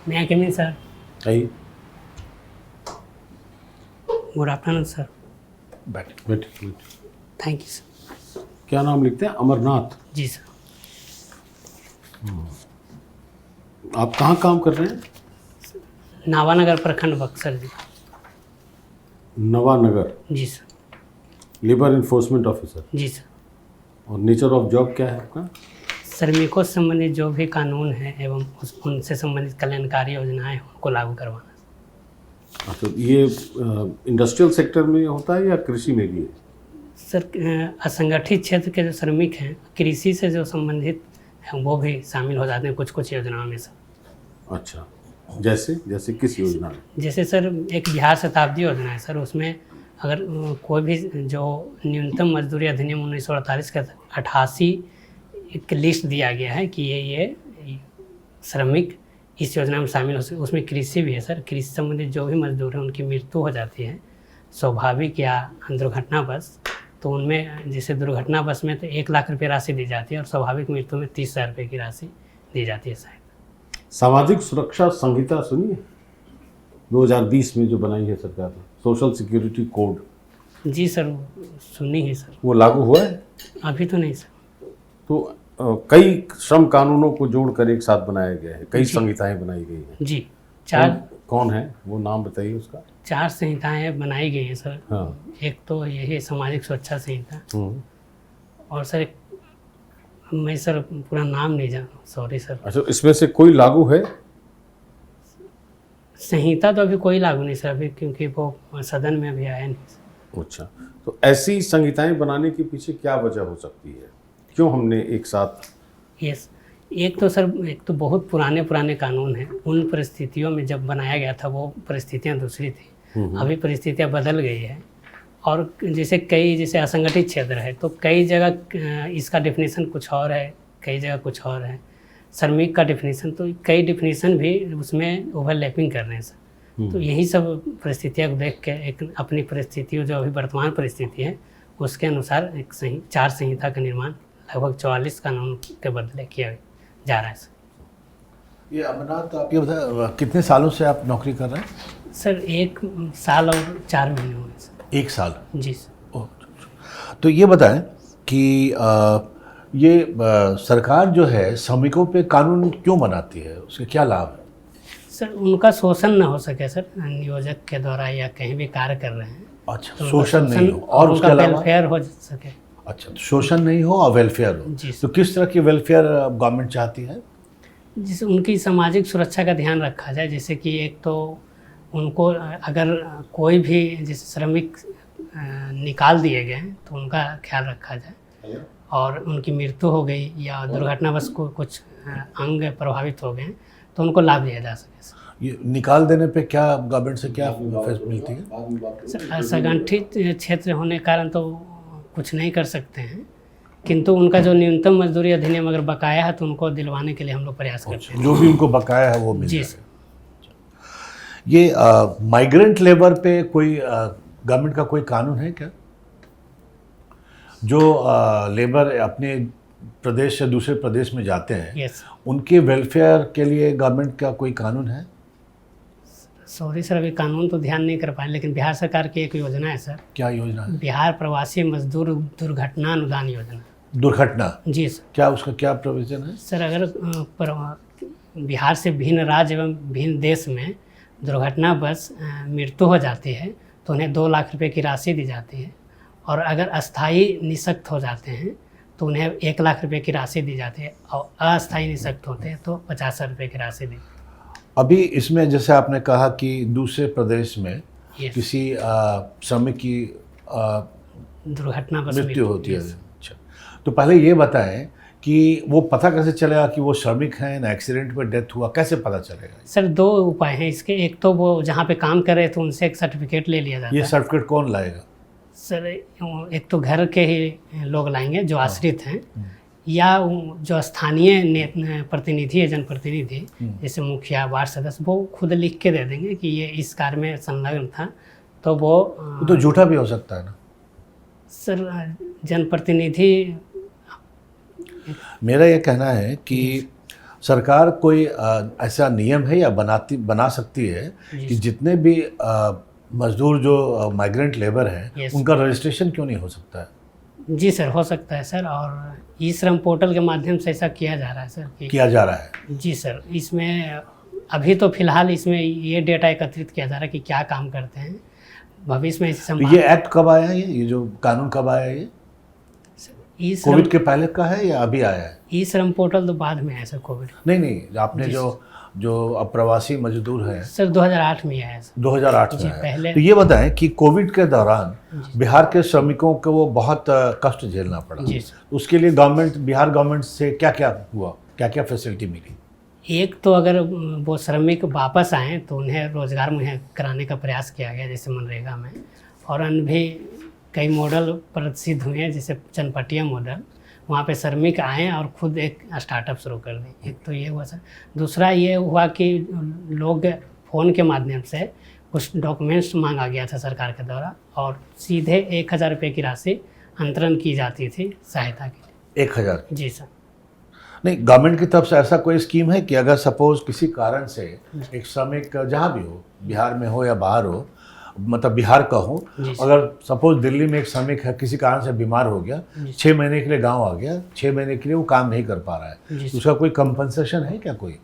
May I come in, sir? आइए Good afternoon, sir. बैठ बैठ बैठ। Thank you, sir. क्या नाम लिखते हैं? अमरनाथ। जी सर। आप कहाँ काम कर रहे हैं? नावानगर प्रखंड बक्सर जी। नवानगर। जी सर। Labour enforcement officer. जी सर। और नेचर ऑफ जॉब क्या है आपका? श्रमिकों से संबंधित जो भी कानून है एवं उनसे संबंधित कल्याणकारी योजनाएं हैं उनको लागू करवाना। अच्छा, ये इंडस्ट्रियल सेक्टर में होता है या कृषि में भी है? सर असंगठित क्षेत्र के जो श्रमिक हैं कृषि से जो संबंधित हैं वो भी शामिल हो जाते हैं कुछ कुछ योजनाओं में सर। अच्छा, जैसे जैसे किस योजना में? जैसे सर एक बिहार शताब्दी योजना है सर, उसमें अगर कोई भी जो न्यूनतम मजदूरी अधिनियम 1948 का 88 एक लिस्ट दिया गया है कि ये श्रमिक इस योजना में शामिल हो सकते। उसमें कृषि भी है सर। कृषि संबंधित जो भी मजदूर हैं उनकी मृत्यु हो जाती है स्वाभाविक या दुर्घटनावश, तो उनमें जैसे दुर्घटनावश में तो 1 लाख रुपये राशि दी जाती है और स्वाभाविक मृत्यु में 30,000 रुपये की राशि दी जाती है साहब। सामाजिक सुरक्षा संहिता सुनिए 2020 में जो बनाई है सरकार ने, सोशल सिक्योरिटी कोड। जी सर, सुनी है सर। वो लागू हुआ है? अभी तो नहीं सर। तो कई श्रम कानूनों को जोड़कर एक साथ बनाया गया है, कई संहिताएं बनाई गई हैं। जी, 4 कौन है वो, नाम बताइए उसका। 4 संहिताएं बनाई गई हैं सर। हाँ। एक तो यही सामाजिक सुरक्षा संहिता और सर मैं सर पूरा नाम नहीं जान, सॉरी सर। अच्छा, इसमें से कोई लागू है? संहिता तो अभी कोई लागू नहीं सर अभी, क्योंकि वो सदन में अभी आया नहीं। अच्छा, तो ऐसी संहिताएं बनाने के पीछे क्या वजह हो सकती है? क्यों हमने एक साथ? यस, एक तो सर एक तो बहुत पुराने कानून हैं। उन परिस्थितियों में जब बनाया गया था वो परिस्थितियां दूसरी थी। अभी परिस्थितियां बदल गई है और जैसे असंगठित क्षेत्र है तो कई जगह इसका डेफिनेशन कुछ और है, कई जगह कुछ और है। श्रमिक का डेफिनेशन तो कई डेफिनेशन भी उसमें ओवरलैपिंग कर रहे हैं सर। तो यही सब परिस्थितियों को देख के एक अपनी परिस्थितियों जो अभी वर्तमान परिस्थिति है उसके अनुसार एक 4 संहिता का निर्माण लगभग 44 कानून के बदले किया जा रहा है सर। ये अमरनाथ, आप ये बताएं कितने सालों से आप नौकरी कर रहे हैं? सर 1 साल और 4 महीने हुए सर। 1 साल? जी सर। ओह, तो ये बताएं कि ये सरकार जो है श्रमिकों पे कानून क्यों बनाती है, उसके क्या लाभ है? सर उनका शोषण न हो सके सर, नियोजक के द्वारा या कहीं भी कार्य कर रहे हैं। अच्छा, तो शोषण नहीं हो और उसके उनका अलावा? वेलफेयर हो सके। अच्छा, तो शोषण नहीं हो और वेलफेयर हो। जी तो किस तरह की वेलफेयर गवर्नमेंट चाहती है? जिससे उनकी सामाजिक सुरक्षा का ध्यान रखा जाए। जैसे कि एक तो उनको अगर कोई भी जैसे श्रमिक निकाल दिए गए हैं तो उनका ख्याल रखा जाए, और उनकी मृत्यु हो गई या दुर्घटनावश को कुछ अंग प्रभावित हो गए हैं तो उनको लाभ दिया जा सके। ये निकाल देने पे क्या गवर्नमेंट से क्या मिलती है? सर असंगठित क्षेत्र होने के कारण तो कुछ नहीं कर सकते हैं, किंतु उनका जो न्यूनतम मजदूरी अधिनियम अगर बकाया है तो उनको दिलवाने के लिए हम लोग प्रयास करते हैं। जो भी उनको बकाया है वो मिल जी जाएगा। ये माइग्रेंट लेबर पे कोई गवर्नमेंट का कोई कानून है क्या? जो लेबर अपने प्रदेश से दूसरे प्रदेश में जाते हैं, यस, उनके वेलफेयर के लिए गवर्नमेंट का कोई कानून है? सॉरी सर अभी कानून तो ध्यान नहीं कर पाए, लेकिन बिहार सरकार की एक योजना है सर। क्या योजना है? बिहार प्रवासी मजदूर दुर्घटना अनुदान योजना। दुर्घटना? जी सर। क्या उसका क्या प्रोविजन है? सर अगर बिहार से भिन्न राज्य एवं भिन्न देश में दुर्घटनावश मृत्यु हो जाती है तो उन्हें 2 लाख रुपए की राशि दी जाती है, और अगर अस्थायी निःशक्त हो जाते हैं तो उन्हें 1 लाख रुपए की राशि दी जाती है, और अस्थायी निःशक्त होते हैं तो 50,000 रुपये की राशि दी। अभी इसमें जैसे आपने कहा कि दूसरे प्रदेश में Yes. किसी श्रमिक की दुर्घटनावश मृत्यु होती है। Yes. अच्छा, तो पहले ये बताएं कि वो पता कैसे चलेगा कि वो श्रमिक हैं, ना एक्सीडेंट में डेथ हुआ, कैसे पता चलेगा? सर 2 उपाय हैं इसके। एक तो वो जहाँ पे काम कर रहे थे उनसे एक सर्टिफिकेट ले लिया जाता ये है। सर्टिफिकेट कौन लाएगा? सर एक तो घर के ही लोग लाएंगे जो आश्रित हैं, या जो स्थानीय प्रतिनिधि है, जनप्रतिनिधि जैसे मुखिया, वार्ड सदस्य, वो खुद लिख के दे देंगे कि ये इस कार्य में संलग्न था, तो वो तो झूठा भी हो सकता है ना? सर जनप्रतिनिधि मेरा ये कहना है कि सरकार कोई ऐसा नियम है या बना सकती है कि जितने भी मजदूर जो माइग्रेंट लेबर हैं Yes. उनका रजिस्ट्रेशन क्यों नहीं हो सकता है? जी सर, हो सकता है सर, और ई श्रम पोर्टल के माध्यम से ऐसा किया जा रहा है सर कि किया जा रहा है। जी सर, इसमें अभी तो फिलहाल इसमें ये डेटा एकत्रित किया जा रहा है कि क्या काम करते हैं, भविष्य में इस तो ये एक्ट कब आया है? ये जो कानून कब आया है? ये ई श्रम कोविड के पहले का है या अभी आया है? ई श्रम पोर्टल तो बाद में आया सर, कोविड नहीं, आपने जो अप्रवासी मजदूर हैं सर 2008 में आया सर। 2008 जी, में आया। पहले- तो ये बताएं कि कोविड के दौरान बिहार के श्रमिकों को वो बहुत कष्ट झेलना पड़ा। जी सर। उसके लिए बिहार गवर्नमेंट से क्या क्या हुआ, क्या क्या फैसिलिटी मिली? एक तो अगर वो श्रमिक वापस आएँ तो उन्हें रोजगार मुहैया कराने का प्रयास किया गया, जैसे मनरेगा में, और अन्य भी कई मॉडल प्रसिद्ध हुए हैं, जैसे चनपटिया मॉडल। वहाँ पे श्रमिक आए और खुद एक स्टार्टअप शुरू कर दें। एक तो ये हुआ सर। दूसरा ये हुआ कि लोग फ़ोन के माध्यम से कुछ डॉक्यूमेंट्स मांगा गया था सरकार के द्वारा, और सीधे 1000 रुपये की राशि अंतरण की जाती थी सहायता के लिए। 1000? जी सर। नहीं, गवर्नमेंट की तरफ से ऐसा कोई स्कीम है कि अगर सपोज किसी कारण से एक श्रमिक जहाँ भी हो, बिहार में हो या बाहर हो, मतलब बिहार का हो, अगर सपोज दिल्ली में एक श्रमिक है, किसी कारण से बीमार हो गया, 6 महीने के लिए गांव आ गया, 6 महीने के लिए वो काम नहीं कर पा रहा है, तो उसका कोई कंपनसेशन है क्या? कोई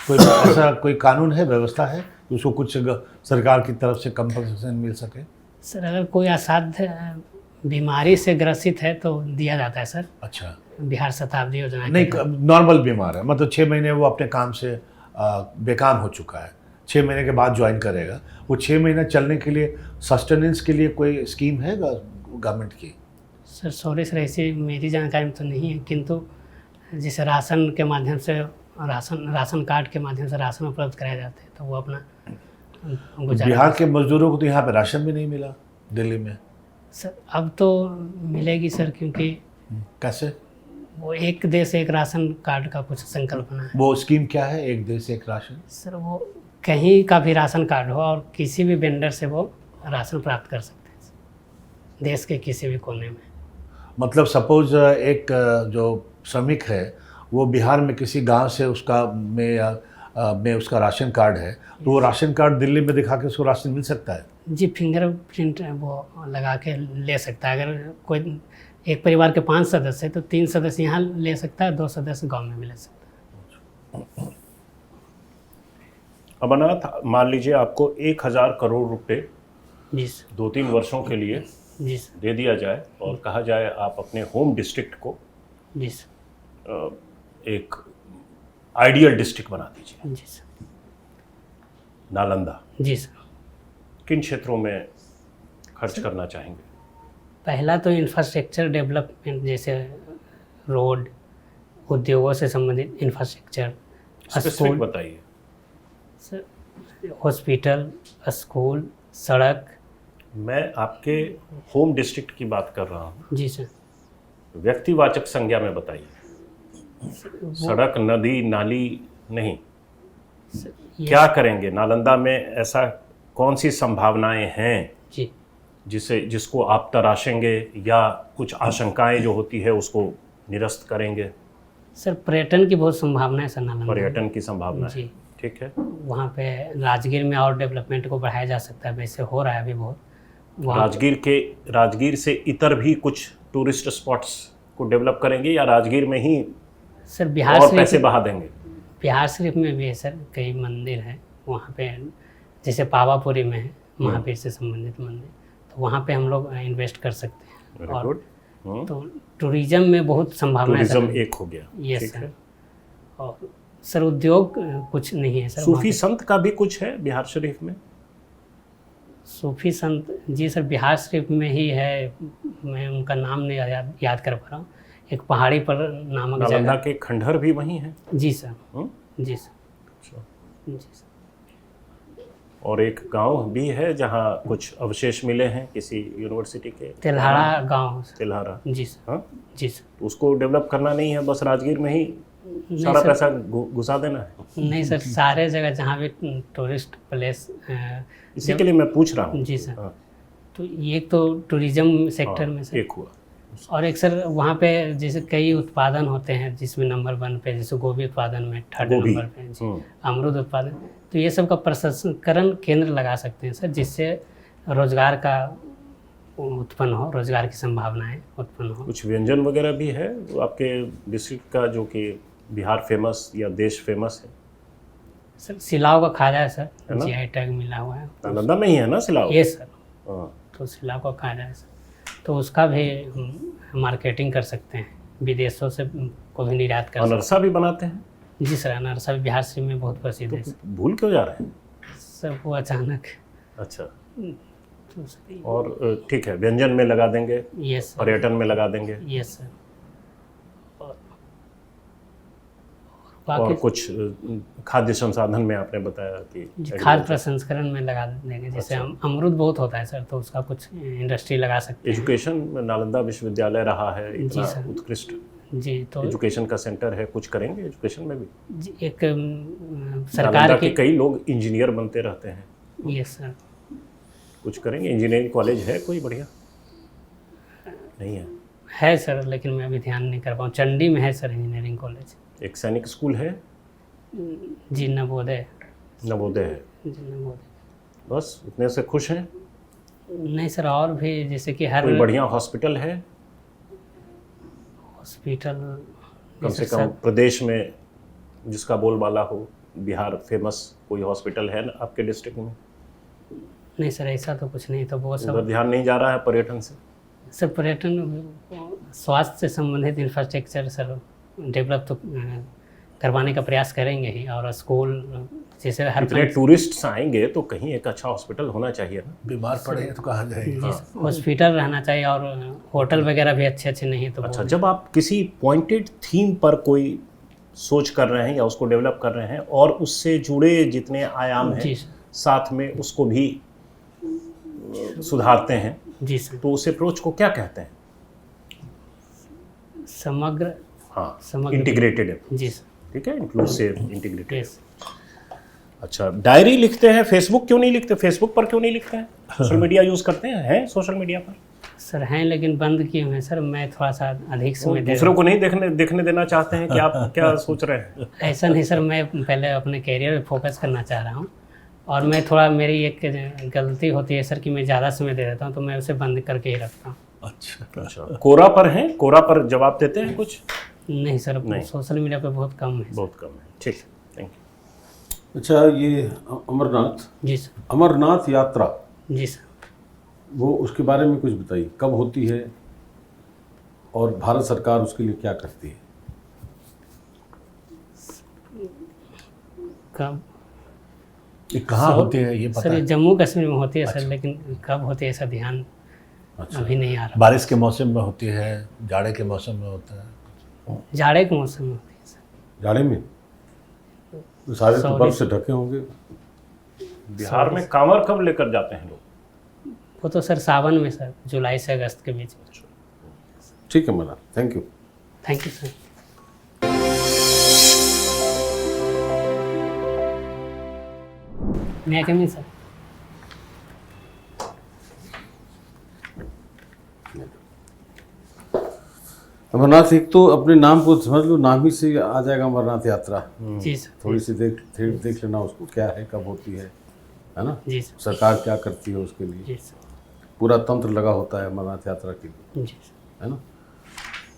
ऐसा कोई कानून है, व्यवस्था है कि उसको कुछ सरकार की तरफ से कंपनसेशन मिल सके? सर अगर कोई असाध्य बीमारी से ग्रसित है तो दिया जाता है सर। अच्छा। बिहार शताब्दी योजना नहीं, नॉर्मल बीमार है, मतलब 6 महीने वो अपने काम से बेकाम हो चुका है, 6 महीने के बाद ज्वाइन करेगा, वो 6 महीने चलने के लिए सस्टेनेंस के लिए कोई स्कीम है गवर्नमेंट की? सर सॉरी सर, ऐसी मेरी जानकारी में तो नहीं है, किंतु जैसे राशन के माध्यम से राशन कार्ड के माध्यम से राशन उपलब्ध कराए जाते हैं, तो वो अपना गुजारा। बिहार के मजदूरों को तो यहाँ पे राशन भी नहीं मिला दिल्ली में। सर अब तो मिलेगी सर, क्योंकि कैसे? वो एक देश एक राशन कार्ड का कुछ संकल्पना है। वो स्कीम क्या है, एक देश एक राशन? सर वो कहीं का भी राशन कार्ड हो और किसी भी वेंडर से वो राशन प्राप्त कर सकते हैं देश के किसी भी कोने में। मतलब सपोज एक जो श्रमिक है वो बिहार में किसी गांव से में उसका राशन कार्ड है, तो वो राशन कार्ड दिल्ली में दिखा के उसको राशन मिल सकता है? जी, फिंगरप्रिंट वो लगा के ले सकता है। अगर कोई एक परिवार के 5 सदस्य है तो 3 सदस्य यहाँ ले सकता है, 2 सदस्य गांव में भी ले सकता है। अमरनाथ, मान लीजिए आपको 1000 करोड़ रुपए जी सर। 2-3 वर्षों के लिए जी सर। दे दिया जाए और कहा जाए आप अपने होम डिस्ट्रिक्ट को जी सर। एक आइडियल डिस्ट्रिक्ट बना दीजिए। जी सर। नालंदा जी सर। किन क्षेत्रों में खर्च करना चाहेंगे? पहला तो इंफ्रास्ट्रक्चर डेवलपमेंट, जैसे रोड, उद्योगों से संबंधित इंफ्रास्ट्रक्चर, स्पेसिफिक बताइए। सर हॉस्पिटल, स्कूल, सड़क। मैं आपके होम डिस्ट्रिक्ट की बात कर रहा हूँ। जी सर। व्यक्तिवाचक संज्ञा में बताइए। सड़क, नदी, नाली नहीं, क्या करेंगे नालंदा में? ऐसा कौन सी संभावनाएं हैं जी जिसको आप तराशेंगे या कुछ आशंकाएं जो होती है उसको निरस्त करेंगे? सर पर्यटन की बहुत संभावना है सर नालंदा में। पर्यटन की संभावना है, जी। ठीक है। वहाँ पे राजगीर में और डेवलपमेंट को बढ़ाया जा सकता है, वैसे हो रहा है अभी बहुत। वहाँ राजगीर से इतर भी कुछ टूरिस्ट स्पॉट्स को डेवलप करेंगे या राजगीर में ही सर बिहार और शरीफ पैसे बहा देंगे? बिहार शरीफ में भी है सर, कई मंदिर हैं वहाँ पे, जैसे पावापुरी में है महावीर से संबंधित मंदिर, तो वहाँ पे हम लोग इन्वेस्ट कर सकते हैं। वेरी और गुड। तो टूरिज्म में बहुत संभावना है टूरिज्म सर। एक हो गया, यस ठीक सर। है। और सर उद्योग कुछ नहीं है सर। सूफी संत का भी कुछ है बिहार शरीफ में? सूफी संत, जी सर बिहार शरीफ में ही है, मैं उनका नाम नहीं याद कर पा रहा हूँ। एक पहाड़ी पर नामक नालंदा जगह। के खंडहर भी वहीं हैं? जी सर। जी सर। अच्छा। जी सर। और एक गांव भी है जहाँ कुछ अवशेष मिले हैं किसी यूनिवर्सिटी के? तेल्हाड़ा गांव। तेल्हाड़ा। जी सर। हाँ, जी सर। उसको डेवलप करना नहीं है, बस राजगीर में ही सारा सर। पैसा घुसा देना है? नहीं सर, सारे जगह जहाँ भी टूरिस्ट प्लेस इसी के लिए मैं पूछ रहा हूँ। जी सर। हाँ, तो ये तो टूरिज्म सेक्टर हाँ, में सर। एक हुआ। और एक सर वहाँ पे जैसे कई उत्पादन होते हैं जिसमें नंबर 1 पे, जैसे गोभी उत्पादन में 3rd गोभी। नंबर पे जी, अमरूद उत्पादन, तो ये सब का प्रसंस्करण केंद्र लगा सकते हैं सर, जिससे रोजगार का उत्पन्न हो, रोजगार की संभावनाएं उत्पन्न हो। कुछ व्यंजन वगैरह भी है वो आपके डिस्ट्रिक्ट का जो कि बिहार फेमस या देश फेमस है? सर सिलाव का खाजा है सर, है ना? GI टैग मिला हुआ है नालंदा में ही है ना सिलाव? ये सर, हाँ। तो सिलाव का खाजा है सर, तो उसका भी मार्केटिंग कर सकते हैं, विदेशों से को भी निर्यात कर सकते अनरसा भी बनाते हैं? हैं। जी सर, अनारसा भी बिहार से में बहुत प्रसिद्ध है सर। भूल क्यों जा रहे हैं? सर वो अचानक अच्छा, तो सर, और ठीक है, व्यंजन में लगा देंगे, ये सर, पर्यटन में लगा देंगे, ये सर, और और बाकी कुछ खाद्य संसाधन में आपने बताया कि खाद्य प्रसंस्करण में लगा देंगे, जैसे अमरूद बहुत होता है सर, तो उसका कुछ इंडस्ट्री लगा सकते हैं। एजुकेशन में नालंदा विश्वविद्यालय रहा है इतना सर। उत्कृष्ट जी, तो एजुकेशन का सेंटर है, कुछ करेंगे एजुकेशन में भी? जी, एक नालंदा सरकार के की, कई लोग इंजीनियर बनते रहते हैं, ये सर, कुछ करेंगे? इंजीनियरिंग कॉलेज है कोई बढ़िया? नहीं है। सर, लेकिन मैं अभी ध्यान नहीं कर पाऊँ। चंडी में है सर इंजीनियरिंग कॉलेज। एक सैनिक स्कूल है, जी, नवोदय, नवोदय है, जी नवोदय। बस उतने से खुश हैं? नहीं सर, और भी जैसे कि हर कोई बढ़िया हॉस्पिटल है हॉस्पिटल, कम से कम प्रदेश में जिसका बोलबाला हो? बिहार फेमस कोई हॉस्पिटल है ना आपके डिस्ट्रिक्ट में? नहीं सर, ऐसा तो कुछ नहीं, तो वो उधर सब ध्यान नहीं जा रहा है पर्यटन से? सर पर्यटन, स्वास्थ्य से संबंधित इंफ्रास्ट्रक्चर सर डेवलप तो करवाने का प्रयास करेंगे ही, और स्कूल जैसे हर इतने टूरिस्ट आएंगे तो कहीं एक अच्छा हॉस्पिटल होना चाहिए ना? बीमार पड़े तो कहाँ जाएंगे? हॉस्पिटल रहना चाहिए, और होटल वगैरह भी अच्छे अच्छे नहीं तो अच्छा, जब आप किसी पॉइंटेड थीम पर कोई सोच कर रहे हैं या उसको डेवलप कर रहे हैं और उससे जुड़े जितने आयाम जी हैं सर, साथ में उसको भी सुधारते हैं, जी सर, तो उस अप्रोच को क्या कहते हैं? समग्र, हाँ, समग्र, इंटीग्रेटेड, जी सर, ठीक है, इंक्लूसिव, इंटीग्रेटेड। यस। अच्छा, डायरी लिखते हैं, फेसबुक क्यों नहीं लिखते? फेसबुक पर क्यों नहीं लिखते हैं? सोशल मीडिया यूज करते हैं सोशल मीडिया पर? सर हैं, लेकिन बंद किए हुए हैं सर, मैं थोड़ा सा अधिक समय दे दूसरों को नहीं देखने देना चाहते हैं कि आप क्या सोच रहे हैं? ऐसा नहीं सर, मैं पहले अपने कैरियर पे फोकस करना चाह रहा हूँ, और मैं थोड़ा, मेरी एक गलती होती है सर कि मैं ज़्यादा समय दे देता हूँ, तो मैं उसे बंद करके ही रखता हूँ। अच्छा, कोरा पर हैं? कोरा पर जवाब देते हैं कुछ? नहीं सर, नहीं। सोशल मीडिया पे बहुत कम है। बहुत कम है, ठीक है, थैंक यू। अच्छा, ये अमरनाथ जी सर, अमरनाथ यात्रा, जी सर, वो उसके बारे में कुछ बताइए, कब होती है और भारत सरकार उसके लिए क्या करती है? कब ये कहाँ होती है ये सर? पता ये है? जम्मू कश्मीर में होती है सर, लेकिन कब होती है ऐसा ध्यान अच्छा, अभी नहीं आ रहा। बारिश के मौसम में होती है, जाड़े के मौसम में होता है? जाड़े के मौसम में होती है सर। जाड़े में तो सारे तो Sorry. बर्फ से ढके होंगे। बिहार में कांवर कब लेकर जाते हैं लोग? वो तो सर सावन में सर, जुलाई से अगस्त के बीच में। ठीक है मना, thank you. Thank you sir. मैं कमी सर, अमरनाथ, एक तो अपने नाम को समझ लो, नाम ही से आ जाएगा अमरनाथ यात्रा। जी सर, थोड़ी सी देख लेना उसको, क्या है, कब होती है ना? जी सर, सरकार क्या करती है उसके लिए, जी सर, पूरा तंत्र लगा होता है अमरनाथ यात्रा के लिए, जी सर। है ना?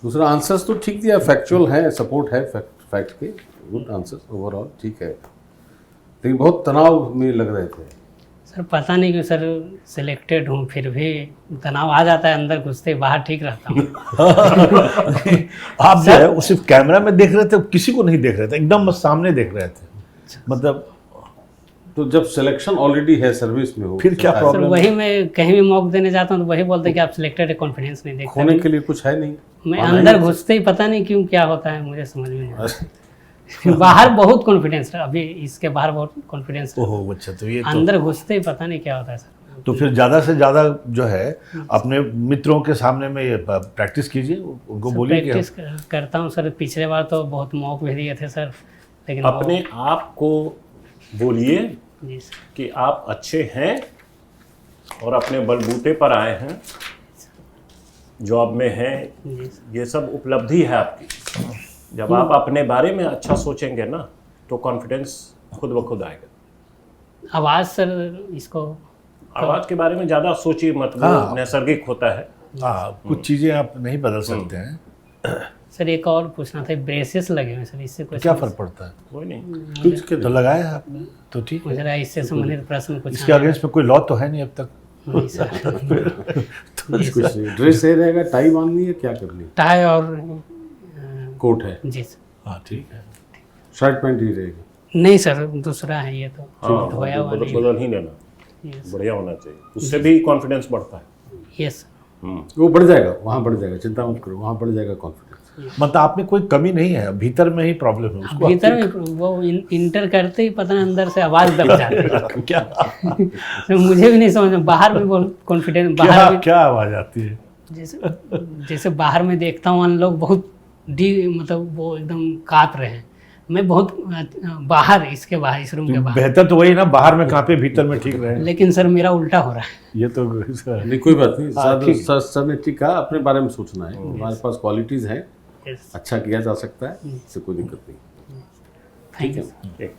दूसरा, आंसर्स तो ठीक दिया, फैक्चुअल है, सपोर्ट है फैक्ट के, गुड आंसर्स ओवरऑल, ठीक है, लेकिन बहुत तनाव में लग रहे थे। सर पता नहीं क्यों सर, सिलेक्टेड हूँ फिर भी तनाव आ जाता है, अंदर घुसते ही बाहर ठीक रहता हूँ। आप जो है वो सिर्फ कैमरा में देख रहे थे, किसी को नहीं देख रहे थे, एकदम बस सामने देख रहे थे, मतलब तो जब सिलेक्शन ऑलरेडी है, सर्विस में हो, फिर क्या सरकार- सर प्रॉब्लम? वही मैं कहीं भी मॉक देने जाता हूँ तो वही बोलते हैं कि आप सिलेक्टेड है, कॉन्फिडेंस नहीं देखते। खोने के लिए कुछ है नहीं। मैं अंदर घुसते ही पता नहीं क्यों क्या होता है, मुझे समझ में नहीं आता। बाहर बहुत कॉन्फिडेंस है, अभी इसके बाहर बहुत कॉन्फिडेंस है, ओहो, अच्छा, तो ये तो अंदर घुसते ही पता नहीं क्या होता है सर। तो फिर ज़्यादा से ज़्यादा जो है अपने मित्रों के सामने में ये प्रैक्टिस कीजिए, उनको बोलिए कि प्रैक्टिस करता हूँ सर, पिछले बार तो बहुत मॉक भी दिए थे सर, लेकिन अपने आप को बोलिए जी सर, कि आप अच्छे हैं और अपने बलबूते पर आए हैं जॉब में हैं, जी सर। ये सब उपलब्धि है आपकी। जब आप अपने बारे में अच्छा सोचेंगे ना तो कॉन्फिडेंस खुद ब खुद आएगा। आवाज़ सर इसको आवाज़ के बारे में ज़्यादा सोचिए मत, वो हाँ। नैसर्गिक होता है। हाँ, कुछ चीज़ें आप नहीं बदल सकते हैं। सर एक और पूछना था, ब्रेसेस लगे हुए सर, इससे कुछ क्या फ़र्क पड़ता है? कोई नहीं, कुछ के तो लगाया है आपने तो ठीक है। मुझे लगा इससे संबंधित प्रश्न कुछ इसके अगेंस्ट में कोई लॉ तो है नहीं अब तक। नहीं सर। कुछ नहीं। ड्रेस सही रहेगा, टाई बांधनी है, क्या करनी है? टाई और कोट है, जी सर। हाँ ठीक है। शर्ट पैंट ही रहेगी। नहीं सर, दूसरा है ये तो हाँ, धोया हुआ नहीं। बदल ही लेना, यस बढ़िया होना चाहिए, उससे भी कॉन्फिडेंस बढ़ता है। यस वो बढ़ जाएगा, वहाँ बढ़ जाएगा, चिंता मत करो, वहाँ बढ़ जाएगा कॉन्फिडेंस। मतलब आप में कोई कमी नहीं है, भीतर में ही प्रॉब्लम है उसको। भीतर में वो इंटर करते ही पता नहीं अंदर से आवाज़ दब जाती है। क्या तो मुझे भी नहीं समझ में, बाहर में बहुत कॉन्फिडेंस, बाहर क्या में क्या आवाज आती है? जैसे जैसे बाहर में देखता हूँ उन लोग बहुत मतलब वो एकदम काँप रहे हैं, मैं बहुत बाहर, इसके बाहर, इस रूम के बाहर, बेहतर तो वही ना, बाहर में कांपे भीतर में ठीक रहे। लेकिन सर मेरा उल्टा हो रहा है। ये तो नहीं कोई बात नहीं, हाँ, ठीक। सर ने ठीक कहा, अपने बारे में सोचना है। हमारे पास क्वालिटीज़ हैं, यस अच्छा किया जा सकता है, इससे कोई दिक्कत नहीं। Thank you. एक